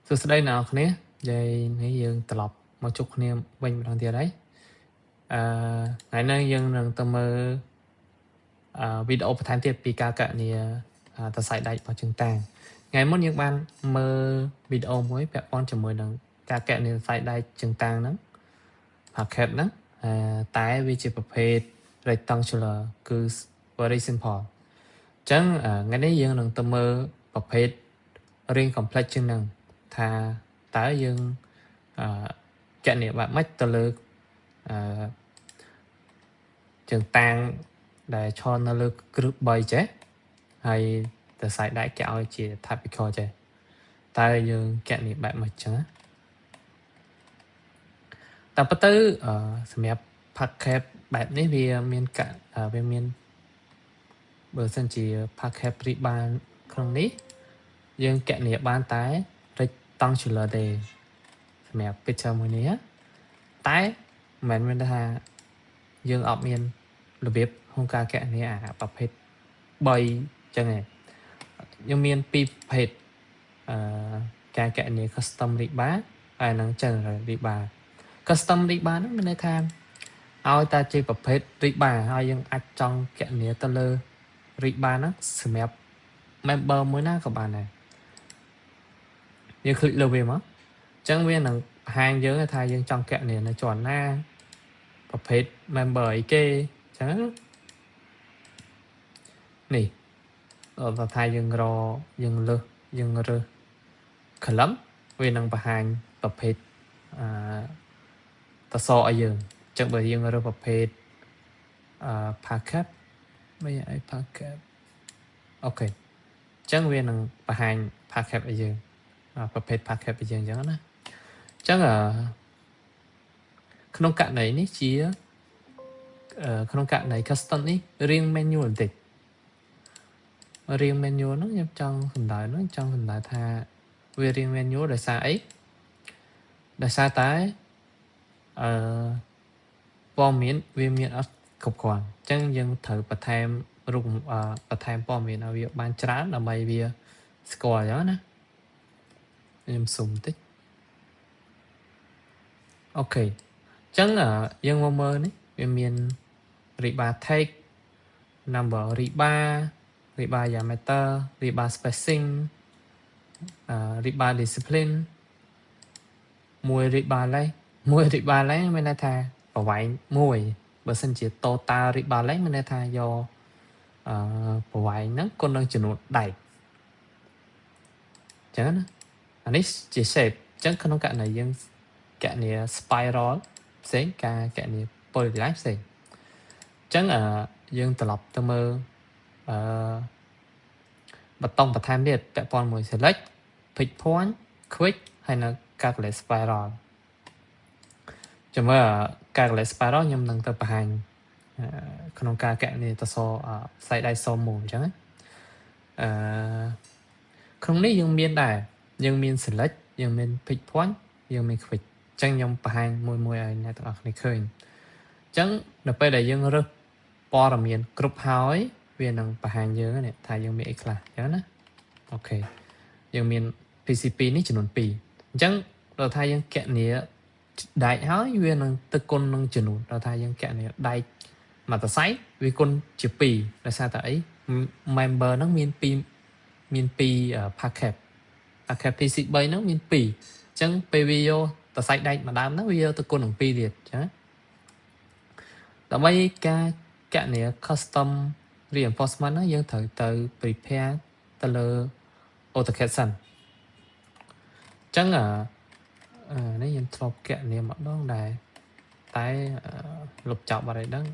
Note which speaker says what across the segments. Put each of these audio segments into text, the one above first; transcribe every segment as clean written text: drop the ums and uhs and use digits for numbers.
Speaker 1: សួស្តីអ្នកនរគ្នាយាយនេះយើងត្រឡប់មកជួបគ្នាវិញម្ដងទៀតហើយថ្ងៃនេះយើងនឹងទៅមើលវីដេអូបន្ថែមទៀតពីការកណនីសរសៃដែករបស់ជើងតាងថ្ងៃមុនយើងបានមើលវីដេអូមួយពាក់ព័ន្ធជាមួយនឹងការកណនីសរសៃដែកជើងតាងហ្នឹង packet ហ្នឹងតែវាជាប្រភេទ rectangular គឺ very simple អញ្ចឹងថ្ងៃនេះយើងនឹងទៅមើលប្រភេទ ring complex ជាងហ្នឹងថាតើយើងកណនីបែបម៉េចទៅលើជើងតាងដែលឈរនៅលើគ្រឹះ3ចេះហើយសរសៃដែកគេឲ្យជា typical ចេះតើយើងកណនីបែបម៉េចចឹងតែប៉ុន្តែសម្រាប់ packet បែបនេះវាមានបើសិនជា packet ព្រីបានក្នុងនេះយើងកណនីបានតែ rectangular ទេសម្រាប់ picture មួយនេះតែមិនមែនថាយើងអត់មានរបៀបក្នុងការកណនីប្រភេទ3ចឹងឯងយើងមាន2ប្រភេទការកណនី custom rebar ហើយនិង general rebar custom rebar ហ្នឹងមានន័យថាឲ្យតែជាប្រភេទ rebar ហើយយើងអាចចង់កណនីទៅលើ rebar ហ្នឹងសម្រាប់ member មួយណាក៏បានដែរយើង click លើវាមកអញ្ចឹងវានឹងបង្ហាញយើងថាយើងចង់កណនីនៅជាន់ណាប្រភេទ member អីគេអញ្ចឹងនេះដល់ថាយើងរើស column វានឹងបង្ហាញប្រភេទតសឲ្យយើងអញ្ចឹងបើយើងរើសប្រភេទpacket មិនអី packet អូខេអញ្ចឹងវានឹងបង្ហាញ packet ឲ្យយើងប្រភេទ packet ឲ្យយើងអញ្ចឹងណាអញ្ចឹងក្នុងករណីនេះជាក្នុងករណី custom នេះ ring manual បន្តិច ring manual ហ្នឹងខ្ញុំចង់សម្ដៅថាវា ring manual ដោយសារអីដោយសារតែព័ត៌មានវាមានអត់គ្រប់គ្រាន់អញ្ចឹងយើងត្រូវបន្ថែមព័ត៌មានឲ្យវាបានច្រើនដើម្បីវាស្គាល់អញ្ចឹងណាខ្ញុំស៊ុំបន្តិចអូខេអញ្ចឹងយើងមកមើលនេះវាមាន rebar take number rebar diameter rebar spacing rebar discipline មួយ rebar length មានន័យថាប្រវែងមួយបើសិនជា total rebar length មានន័យថាយកប្រវែងហ្នឹងគុណនឹងចំនួនដែកអញ្ចឹងណាអានេះជា shape អញ្ចឹងក្នុងករណីយើងកណនី spiral ផ្សេងការកណនី polyline ផ្សេងអញ្ចឹងយើងត្រឡប់ទៅមើលបតុងបន្ថែមទៀតពាក់ព័ន្ធមួយ select pick point quick ហើយនៅ calculate spiral ចាំមើល calculate spiral ខ្ញុំនឹងទៅបង្ហាញក្នុងការកណនីតសផ្សៃដៃសម1អញ្ចឹងក្នុងនេះយើងមានដែរយើងមាន select យើងមាន pick point យើងមាន quick អញ្ចឹងខ្ញុំបង្ហាញមួយឲ្យអ្នកទាំងអស់គ្នាឃើញអញ្ចឹងនៅពេលដែលយើងរើសព័ត៌មានគ្រប់ហើយវានឹងបង្ហាញយើងនេះថាយើងមានអីខ្លះអញ្ចឹងណាអូខេយើងមាន PCP នេះចំនួន2អញ្ចឹងដល់ថាយើងកណនីដែកហើយវានឹងទៅគុណនឹងចំនួនដល់ថាយើងកណនីដែកមួយសរសៃវាគុណជា2ដោយសារតែអី member ហ្នឹងមាន2 packet PCB ហ្នឹងមាន2អញ្ចឹងពេលវាយកសរសៃដែកម្ដងហ្នឹងវាយកទៅគុណនឹង2ទៀតអញ្ចឹងដើម្បីការកណនី custom reinforcement ហ្នឹងយើងត្រូវទៅ prepare ទៅលើ AutoCAD សិនអញ្ចឹងនេះខ្ញុំធ្លាប់កណនីម្ដងដែរតែលុបចោលបាត់ហើយដឹង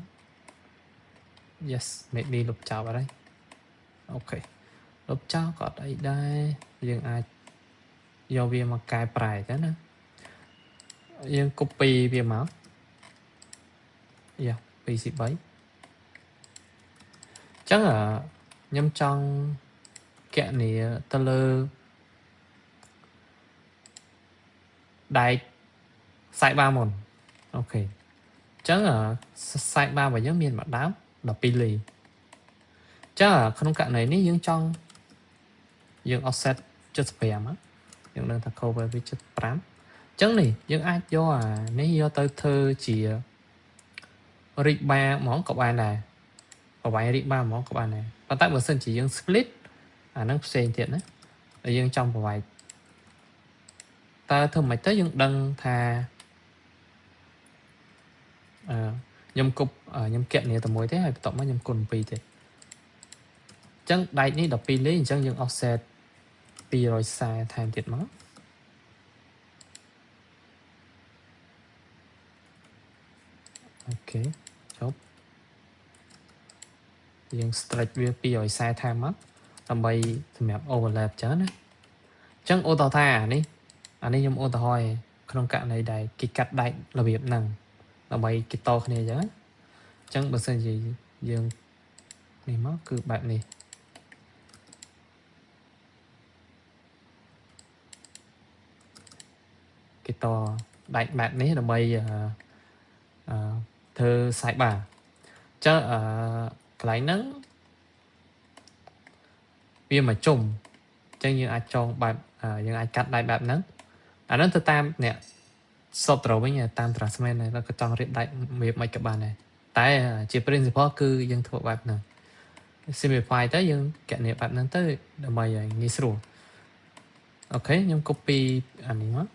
Speaker 1: yes maybe លុបចោលបាត់ហើយអូខេលុបចោលក៏អត់អីដែរយើងអាចយកវាមកកែប្រែទៅណាយើង copy វាមកយ៉ា2C3អញ្ចឹងខ្ញុំចង់កណនីទៅលើដែកខ្សែបាមុនអូខេអញ្ចឹងខ្សែបារបស់យើងមានម្ដង12លីអញ្ចឹងក្នុងករណីនេះយើងចង់យើង offset 75 យើងនឹងថា cover វា7 5 ចឹងនេះយើងអាចយកអានេះយកទៅធ្វើជា rig bar ហ្មងក៏បានដែរប្រវាយ rig bar ហ្មងក៏បានដែរប៉ុន្តែបើសិនជាយើង split អាហ្នឹងផ្សេងទៀតណាតែយើងចង់ប្រវាយតើធ្វើមិនទៅយើងដឹងថាខ្ញុំគប់ខ្ញុំកែនេះទៅមួយទេហើយបន្ទាប់មកខ្ញុំគុណ2ទៀតអញ្ចឹងដែកនេះ12លេខអញ្ចឹងយើង offset 240ថែមទៀតមកអូខេចប់យើង stretch វា240ថែមមកដើម្បីសម្រាប់ overlap ចឹងណាអញ្ចឹងឧទាហរណ៍ថាអានេះខ្ញុំឧទាហរណ៍ក្នុងករណីដែលគេកាត់ដែករបៀបហ្នឹងដើម្បីគេតគ្នាអញ្ចឹងអញ្ចឹងបើសិនជាយើងនេះមកគឺបែបនេះគេតដែកបែបនេះដើម្បីធ្វើ sidebar អញ្ចឹងកន្លែងហ្នឹងវាមកជុំអញ្ចឹងយើងអាចចងបែបយើងអាចកាត់ដែកបែបហ្នឹងអាហ្នឹងទៅតាមអ្នកសពត្រូវវិញតាម transment ហើយក៏ចង់រៀបដែកវាមិនក៏បានដែរតែជា principle គឺយើងធ្វើបែបហ្នឹង simplify ទៅយើងកណនីបែបហ្នឹងទៅដើម្បីឲ្យងាយស្រួលអូខេខ្ញុំ copy អានេះមក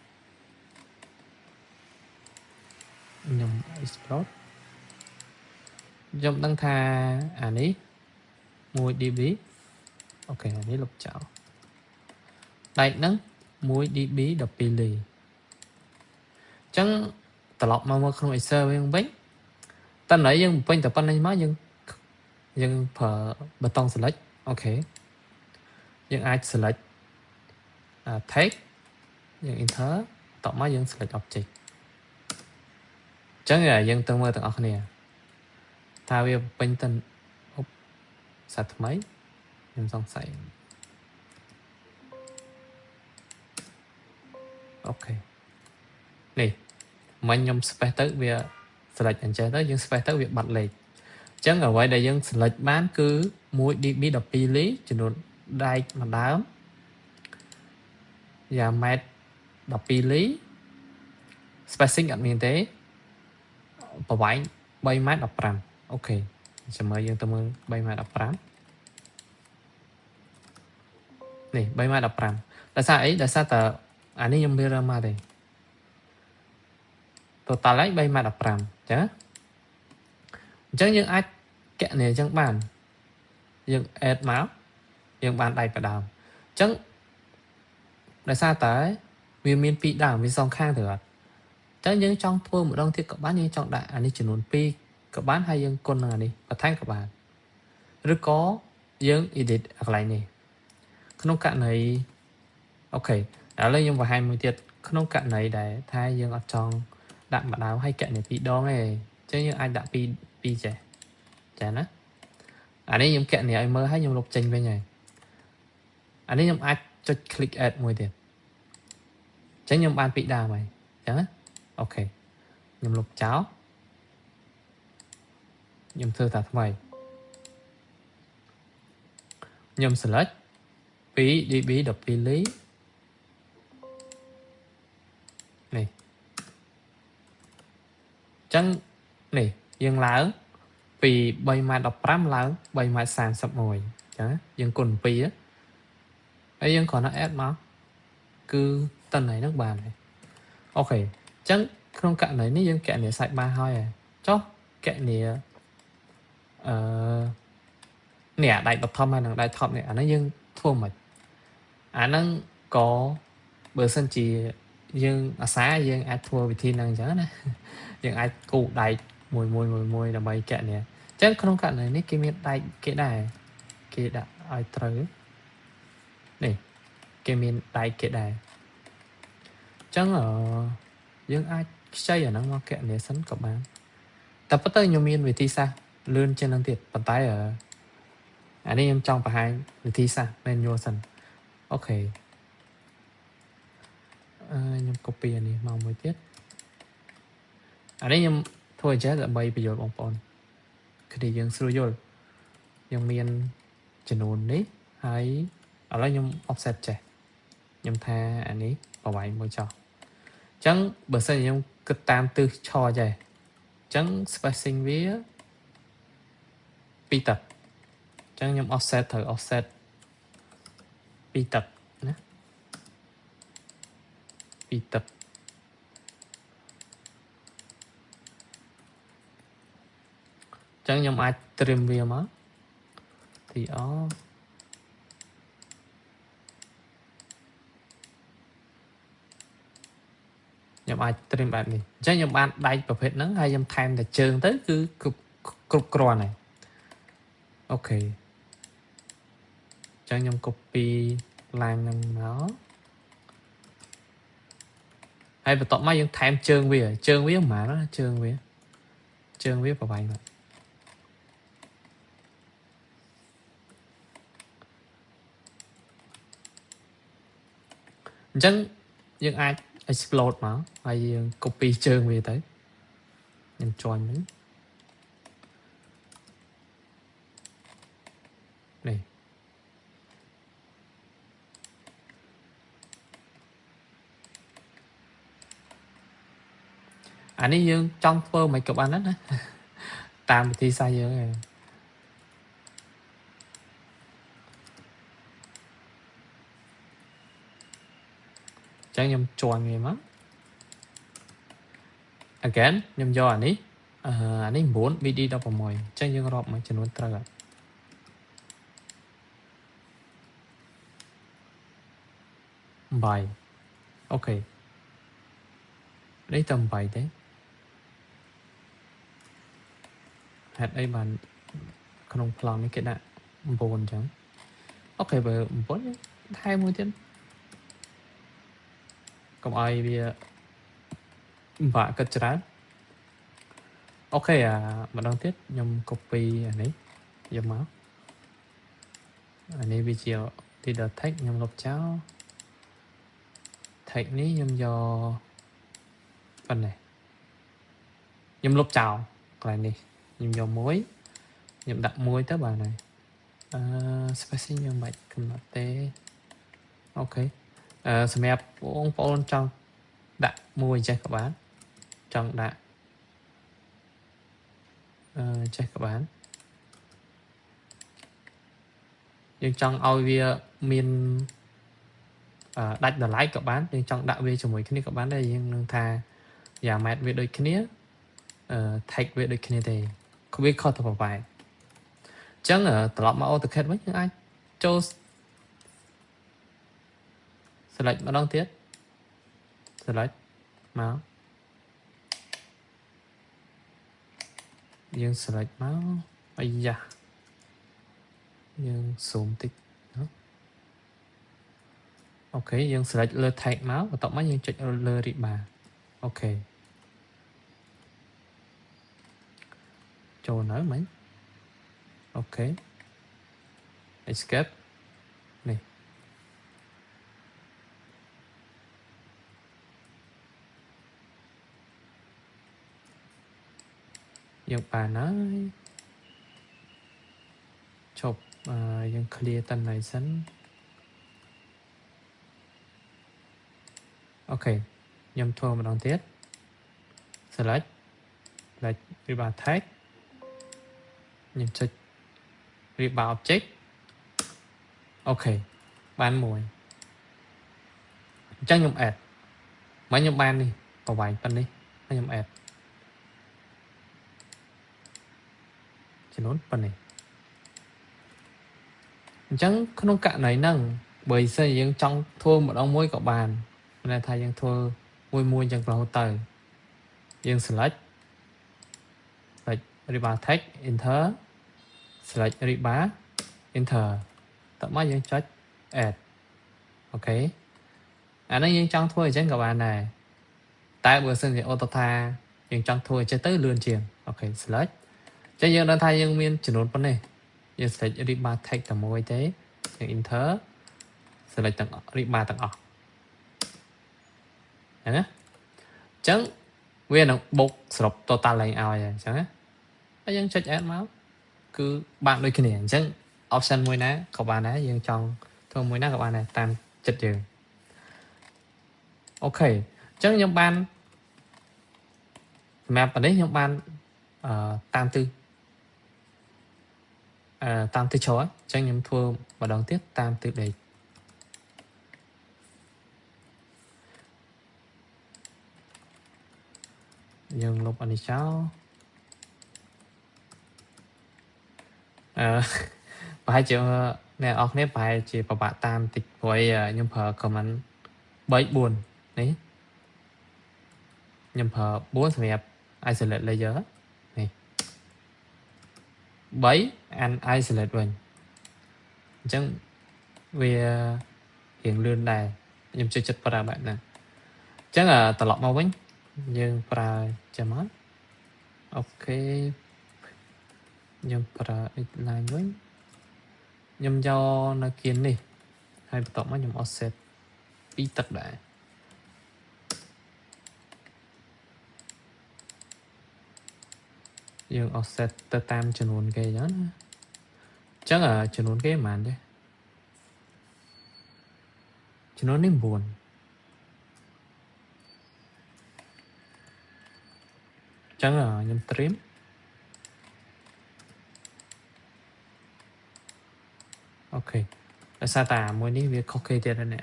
Speaker 1: ខ្ញុំ export ខ្ញុំដឹងថាអានេះ 1db អូខេអានេះលុបចោលដែកហ្នឹង 1db 12លេខអញ្ចឹងត្រឡប់មកក្នុង Excel វិញតើណៃយើងបំពេញតែប៉ុណ្្នេះមកយើងប្រើប៊ូតុង select អូខេយើងអាច select text យើង enter តបមកយើង select object អញ្ចឹងយើងទៅមើលទាំងអស់គ្នាថាវាបំពេញទៅសាថ្មីខ្ញុំសង្ស័យអូខេនេះមិញខ្ញុំ space ទៅវា select អញ្ចឹងទៅយើង space ទៅវាបាត់លេខអញ្ចឹងអ្វីដែលយើង select បានគឺ 1db 12លេខចំនួនដែកមួយដើមយ៉ាម៉ែត្រ12លេខ spacing អត់មានទេប្រវែង3ម៉ែត្រ15អូខេចាំមើលយើងទៅមើល3ម៉ែត្រ15នេះ3ម៉ែត្រ15ដោយសារអីដោយសារតែអានេះខ្ញុំ mirror មកទេ total ហើយ3ម៉ែត្រ15អញ្ចឹងយើងអាចកណនីអញ្ចឹងបានយើង add មកយើងបានដែកបដើមអញ្ចឹងដោយសារតែវាមាន2ដើមវាសងខាងទៅអត់អញ្ចឹងយើងចង់ធ្វើម្ដងទៀតក៏បានយើងចង់ដាក់អានេះចំនួន2ក៏បានហើយយើងគុណនឹងអានេះបន្ថែមក៏បានឬក៏យើង edit កន្លែងនេះក្នុងករណីអូខេឥឡូវខ្ញុំបង្ហាញមួយទៀតក្នុងករណីដែលថាយើងអត់ចង់ដាក់ម្ដងហើយកណនី2ដងទេអញ្ចឹងយើងអាចដាក់2ចេះចាណាអានេះខ្ញុំកណនីឲ្យមើលហើយខ្ញុំលុបចេញវិញហើយអានេះខ្ញុំអាចចុច click add មួយទៀតអញ្ចឹងខ្ញុំបាន2ដើមហើយអញ្ចឹងណាអូខេខ្ញុំលុបចោលខ្ញុំធ្វើតាថ្មីខ្ញុំ select 2db 12លេខនេះអញ្ចឹងនេះយើងឡើងពី3ម៉ែត្រ15ឡើង3ម៉ែត្រ31អញ្ចឹងយើងគុណ2ហើយយើងគ្រាន់តែ add មកគឺតន្ន័យហ្នឹងបានហើយអូខេអញ្ចឹងក្នុងករណីនេះយើងកណនី sidebar ហើយចុះកណនីនេះអាដៃបឋមហើយនឹងដៃថប់នេះអាហ្នឹងយើងធ្វើមិនអាហ្នឹងក៏បើសិនជាយើងអាសាយើងអាចធ្វើវិធីហ្នឹងអញ្ចឹងណាយើងអាចគូដៃមួយដើម្បីកណនីអញ្ចឹងក្នុងករណីនេះគេមានដៃគេដែរគេដាក់ឲ្យត្រូវនេះគេមានដៃគេដែរអញ្ចឹងយើងអាចខ្ចីអាហ្នឹងមកកណនីសិនក៏បានតែប៉ុន្តែខ្ញុំមានវិធីសាស្ត្រលឿនជាងហ្នឹងទៀតប៉ុន្តែអានេះខ្ញុំចង់បង្ហាញវិធីសាស្ត្រ manual សិនអូខេខ្ញុំ copy អានេះមកមួយទៀតអានេះខ្ញុំធ្វើចេះដើម្បីបញ្យល់បងប្អូនគឺយើងស្រួលយល់យើងមានចំនួននេះហើយឥឡូវខ្ញុំ offset ចេះ ខ្ញុំថាអានេះប្រវាយមួយចោះអញ្ចឹងបើសិនខ្ញុំគិតតាមទិសឆចេះអញ្ចឹង spacing វា2ទឹកអញ្ចឹងខ្ញុំ offset ត្រូវ offset 2ទឹកណា2ទឹកអញ្ចឹងខ្ញុំអាច trim វាមក tr ខ្ញុំអាច trim បែបនេះអញ្ចឹងខ្ញុំបានដែកប្រភេទហ្នឹងហើយខ្ញុំថែមតែជើងទៅគឺគ្រប់គ្រាន់ហើយអូខេអញ្ចឹងខ្ញុំ copy line ហ្នឹងមកហើយបន្ទាប់មកយើងថែមជើងវាប្រហែលណាជើងវាប្រហែលណាអញ្ចឹងយើងអាច explode មកហើយយើង copy ជើងវាទៅខ្ញុំ join វិញនេះអានេះយើងចង់ធ្វើមិនក៏បានណាតាមវិធីសាស្ត្រយើងឯងអញ្ចឹងខ្ញុំ join វាមក again ខ្ញុំយកអានេះ9 BD 16អញ្ចឹងយើងរាប់មកចំនួនត្រូវហើយ8អូខេនេះតែ8ទេហេតុអីបានក្នុងប្លង់នេះគេដាក់9អញ្ចឹងអូខេបើ9ថែមមួយទៀតកុំឲ្យវាបាក់គិតច្រើនអូខេម្ដងទៀតខ្ញុំ copy អានេះយកមកអានេះវាជា leader text ខ្ញុំលុបចោល text នេះខ្ញុំយកប៉ុណ្ណេះខ្ញុំលុបចោលកន្លែងនេះខ្ញុំយកមួយខ្ញុំដាក់មួយទៅបានហើយspacing ខ្ញុំមិនកំណត់ទេអូខេសម្រាប់បងប្អូនចង់ដាក់មួយចេះក៏បានចង់ដាក់ចេះក៏បានយើងចង់ឲ្យវាមានដាច់តម្លៃក៏បានយើងចង់ដាក់វាជាមួយគ្នាក៏បានដែរយើងនឹងថាយ៉ាងម៉េតវាដូចគ្នាtext វាដូចគ្នាទេវាខុសទៅប្រហែលអញ្ចឹងត្រឡប់មក AutoCAD វិញយើងអាចចូល select ម្ដងទៀត select មកយើង select មកអាយ៉ាយើង zoom តិចអូខេយើង select លើ text មកបន្ទាប់មកយើងចុចលើ ribbon អូខេចូលនៅមិញអូខេ escape នេះយើងបានហើយជប់យើង clear តាន់ហើយសិនអូខេខ្ញុំធ្វើម្ដងទៀត select ribbon text ខ្ញុំចុច ribbon object អូខេបានមួយអញ្ចឹងខ្ញុំ add មកខ្ញុំបាននេះប្រវែងប៉ុណ្នេះខ្ញុំ add ចំនួនប៉ុណ្នេះអញ្ចឹងក្នុងករណីហ្នឹងបើសិនយើងចង់ធ្វើម្ដងមួយក៏បានន័យថាយើងធ្វើមួយអញ្ចឹងរហូតទៅយើង select ribbon text enter select ribbon enter តមកយើងចុច add អូខេអានេះយើងចង់ធ្វើអញ្ចឹងក៏បានដែរតែបើសិនជាអូតូថាយើងចង់ធ្វើអញ្ចឹងទៅលឿនជាងអូខេ select អញ្ចឹងយើងដឹងថាយើងមានចំនួនប៉ុណ្ណេះយើង select ribbon text តែមួយទេយើង enter select ទាំង ribbon ទាំងអស់ហ្នឹងណាអញ្ចឹងវានឹងបុកសរុប total ឡើងឲ្យអញ្ចឹងណាហើយយើងចុច add មកគឺបានដូចគ្នាអញ្ចឹង option មួយណាក៏បានដែរយើងចង់ធ្វើមួយណាក៏បានដែរតាមចិត្តយើង ok chắc nhóm ban map ở đấy nhóm ban tam tư tam tư chó chắc nhóm thua và đón tiếp tam tư đấy nhưng lúc anh đi cháu và hai triệu nè ọc nếp bài chỉ bảo bạn tam tịch với nhóm phở comment bấy buồn đấy nhóm phở bốn sản nghiệp isolate layer này bấy and isolate mình chẳng vì hiện lương này nhóm chơi chất para bạn nè chắc là tờ lọc mau bánh nhưng para chả mất ok nhưng para line bánh nhưng do nó kiến đi hai tổng mắt nhưng offset bí tật đại nhưng offset tơ tam chân hồn gây đó chắc là chân hồn cái màn đấy chứ nó nên buồn chắc là nhầm trim ok là sao tà mỗi ní việc ok tiệt này nè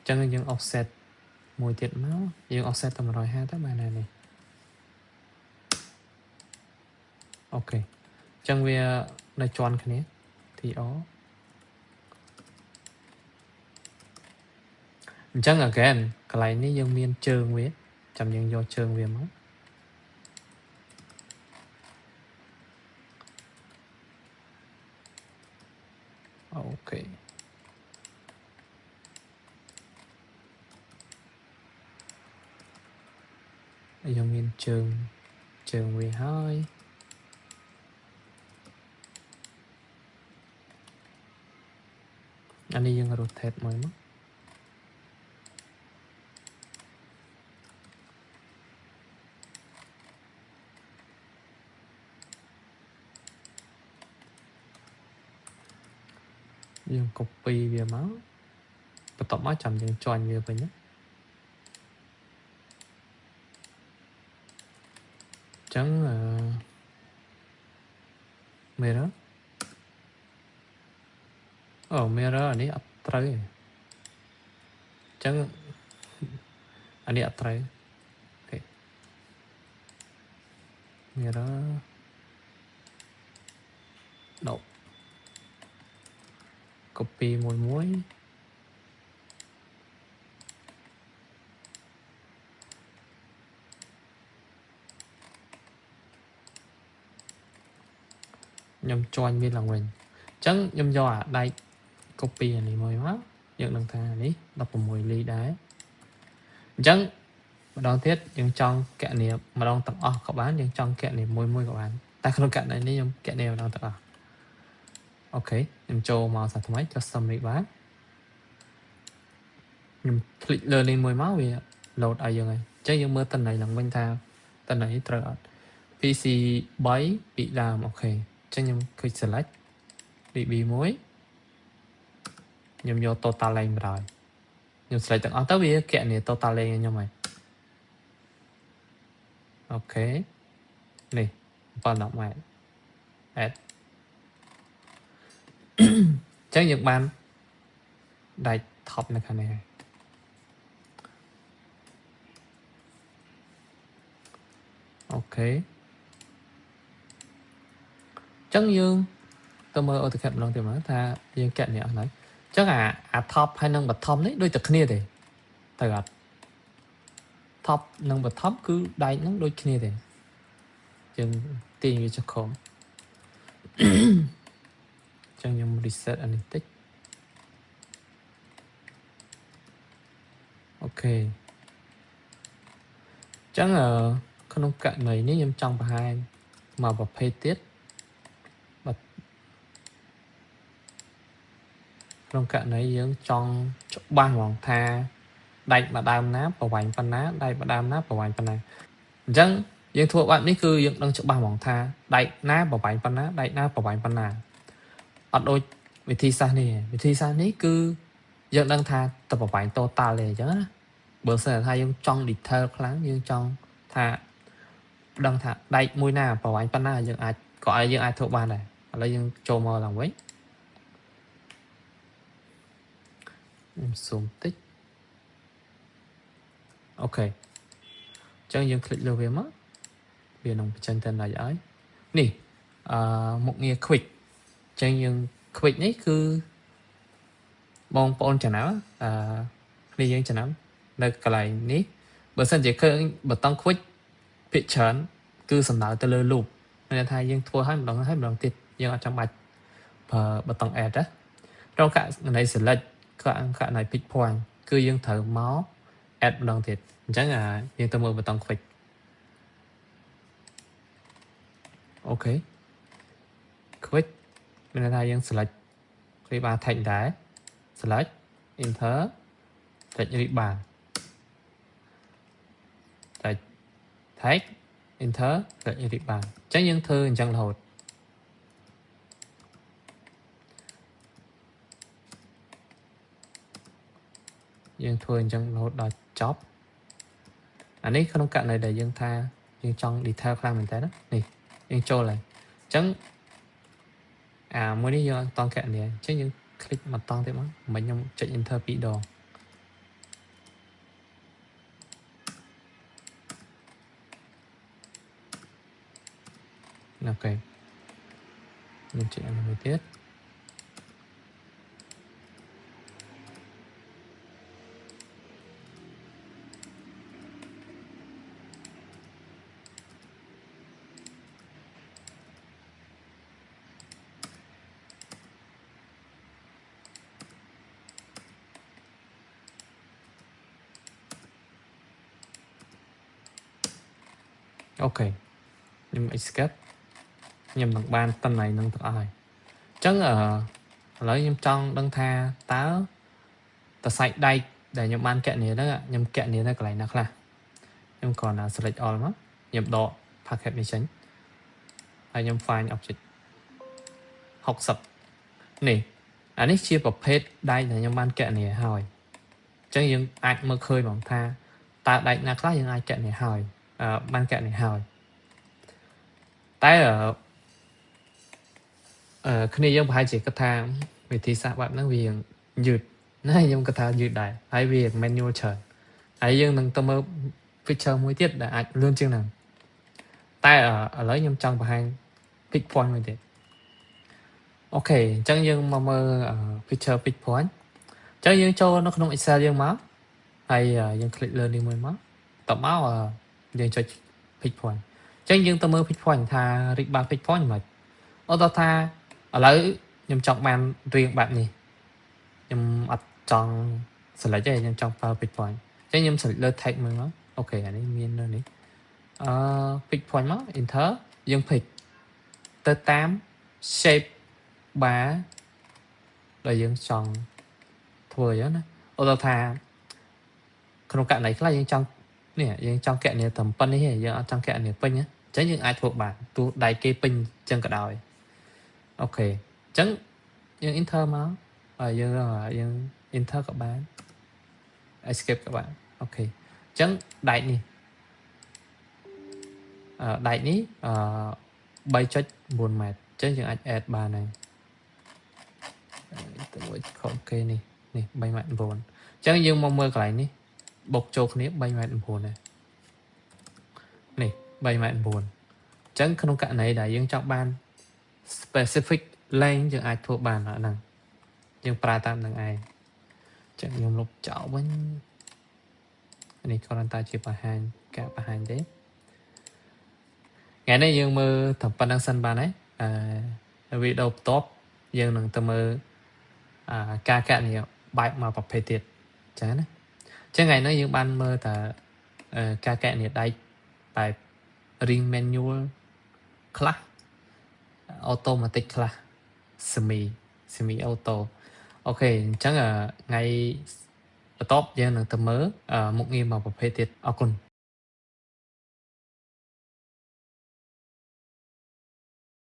Speaker 1: chắc là những offset mùi tiệt máu những offset tầm rồi ha các bạn này ok chẳng vì là chọn cái này thì ó chẳng là cái này ní dương miên trơn với chăm những do trơn về máu ok dương miên trơn về hơi anh đi dương rotate mới mất dương copy về máu và tổng máu chậm dương chọn về nhé chẳng mirror mirror anh ấy up tới chẳng anh ấy up tới ok mirror đâu copy một muối nhầm cho anh biết là mình chẳng nhầm do đây copy này mời quá nhận lần thà này đọc một mùi ly đá chẳng mà đón thiết những trong kẹ niệm mà đón tập các bạn những trong kẹ niệm môi các bạn ta không cạn này nhưng kẹ nèo đang tập ok nhầm cho màu sản phẩm cho xong đi bán nhầm click lên môi máu vì load ai giờ này chắc những mơ tên này là bên thao tên này trời PC 7 bị làm ok cho nhầm click select bị muối nhầm vô total lên rồi nhầm select tận tới vì kẹ này total lên nha mày ok này vào động mày add chắc những bạn đại top này cái này ok chẳng dương tôi mơ ở thực hiện lần tìm nói ta dương kẹt này nói chắc là top hay nâng bật top đấy đôi thật kia thì tại gặp top nâng bật top cứ đánh nó đôi kia thì chừng tiền như cho khổng chẳng nhầm reset analytics ok chẳng là không cạn này nếu nhầm trong và hai mà vào pay tiết trong cạn này dưỡng trong ban hoàng tha đây mà đam náp và vành pan ná đây mà đam náp và vành pan này chẳng dương thua bạn ní cứ dương đang chụp ban hoàng tha đây náp và vành pan ná đây náp và vành pan nào ở đôi vị thi xa này vị thi xa ní cứ dương đang tha tập vào vành total này chứ បើសិនថាយើងចង់ detail ខ្លាំងយើងចង់ថាដឹងថាដែកមួយណាប្រវែងប៉ុណ្ណាយើងអាចក៏ឲ្យយើងអាចធ្វើបានដែរឥឡូវយើងចូលមកឡើងវិញខ្ញុំស៊ូមតិចអូខេអញ្ចឹងយើងคลิกលើវាមកវានឹងបញ្ចេញទៅណាឲ្យនេះមុខងារ quick អញ្ចឹងយើង quick នេះគឺបងប្អូនចំណាំគ្នាយើងចំណាំនៅកន្លែងនេះបើសិនជាឃើញប៊ូតុង quick ភាគច្រើនគឺសំដៅទៅលើ loop មានន័យថាយើងធ្វើឲ្យម្ដងទៀតយើងអត់ចាំបាច់ប្រើប៊ូតុង add ណាក្នុងករណី select ករណី pick point គឺយើងត្រូវមក add ម្ដងទៀតអញ្ចឹងយើងទៅមើលប៊ូតុង quick អូខេ quick មានន័យថាយើង select ribbon text ដែរ select enter text ribbon text enter text ribbon អញ្ចឹងយើងធ្វើអញ្ចឹងរហូតយើងធ្វើអញ្ចឹងរហូតដល់ចប់អានេះក្នុងករណីដែលយើងថាយើងចង់ detail ខ្លាំងមែនតើនេះយើងចូលហើយអញ្ចឹងមួយនេះយើងអត់តង់កណនីអញ្ចឹងយើង click មកតង់ទៀតមកមិនខ្ញុំចុច enter 2ដងអូខេខ្ញុំចុច enter មួយទៀតអូខេខ្ញុំ escape ខ្ញុំនឹងបានតំណែងនឹងទាំងអស់ហើយអញ្ចឹងឥឡូវខ្ញុំចង់ដឹងថាតើតសាច់ដែកដែលខ្ញុំបានកណនីហ្នឹងខ្ញុំកណនីនៅកន្លែងណាខ្លះខ្ញុំគ្រាន់តែ select all មកខ្ញុំដក packet នេះចេញហើយខ្ញុំ find object 60នេះអានេះជាប្រភេទដែកដែលខ្ញុំបានកណនីហើយអញ្ចឹងយើងអាចមើលឃើញហ្មងថាតើដែកណាខ្លះយើងអាចកណនីហើយបានកណនីហើយតែគ្នាយើងប្រហែលជាគិតថាវិធីសាស្ត្របែបហ្នឹងវាយឺតណាខ្ញុំគិតថាយឺតដែរហើយវា manual ច្រើនហើយយើងនឹងទៅមើល feature មួយទៀតដែលអាចលឿនជាងហ្នឹងតែឥឡូវខ្ញុំចង់បង្ហាញ pick point មួយទៀតអូខេអញ្ចឹងយើងមកមើល feature pick point អញ្ចឹងយើងចូលនៅក្នុង Excel យើងមកហើយយើង click លើនេះមួយមកតបមកយើងចុច pick point អញ្ចឹងយើងទៅមើល pick point ថា ribbon pick point មិនអត់ថាឥឡូវខ្ញុំចង់បានរៀងបែបនេះខ្ញុំអត់ចង់ select ទេខ្ញុំចង់ប្រើ pick point អញ្ចឹងខ្ញុំ select លើ text មើលមកអូខេអានេះមាននៅនេះpick point មក enter យើង pick ទៅតាម shape bar ដែលយើងចង់ធ្វើអញ្ចឹងណាឧទាហរណ៍ថាក្នុងករណីខ្លះយើងចង់នេះយើងចង់កណនីតែប៉ុណ្្នេះទេយើងអត់ចង់កណនីពេញណាអញ្ចឹងយើងអាចធ្វើបានទោះដៃគេពេញអញ្ចឹងក៏ដោយអូខេអញ្ចឹងយើង enter មកហើយយើង enter ក៏បាន escape ក៏បានអូខេអញ្ចឹងដែកនេះ3.9 ម៉ែត្រអញ្ចឹងយើងអាច add បានហើយទៅមួយអូខេនេះ3.9 ម៉ែត្រអញ្ចឹងយើងមកមើលកន្លែងនេះបុកចូលគ្នា3.9 ម៉ែត្រដែរនេះ3.9 ម៉ែត្រអញ្ចឹងក្នុងករណីដែលយើងចង់បាន specific length យើងអាចធ្វើបានហ្នឹងយើងប្រើតាមនឹងឯងអញ្ចឹងខ្ញុំលុបចោលវិញនេះគ្រាន់តែជាបង្ហាញការបង្ហាញទេថ្ងៃនេះយើងមើលតែប៉ុណ្្នឹងសិនបានហើយវីដេអូបន្ទាប់យើងនឹងទៅមើលការកណនីបែបមកប្រភេទទៀតអញ្ចឹងណាអញ្ចឹងថ្ងៃនេះយើងបានមើលតែការកណនីដែកបែប ring manual ខ្លះ automatic ខ្លះ semi auto អូខេអញ្ចឹងថ្ងៃបន្ទាប់យើងនឹងទៅមើលមុខងារមកប្រភេទទៀតអរគុណ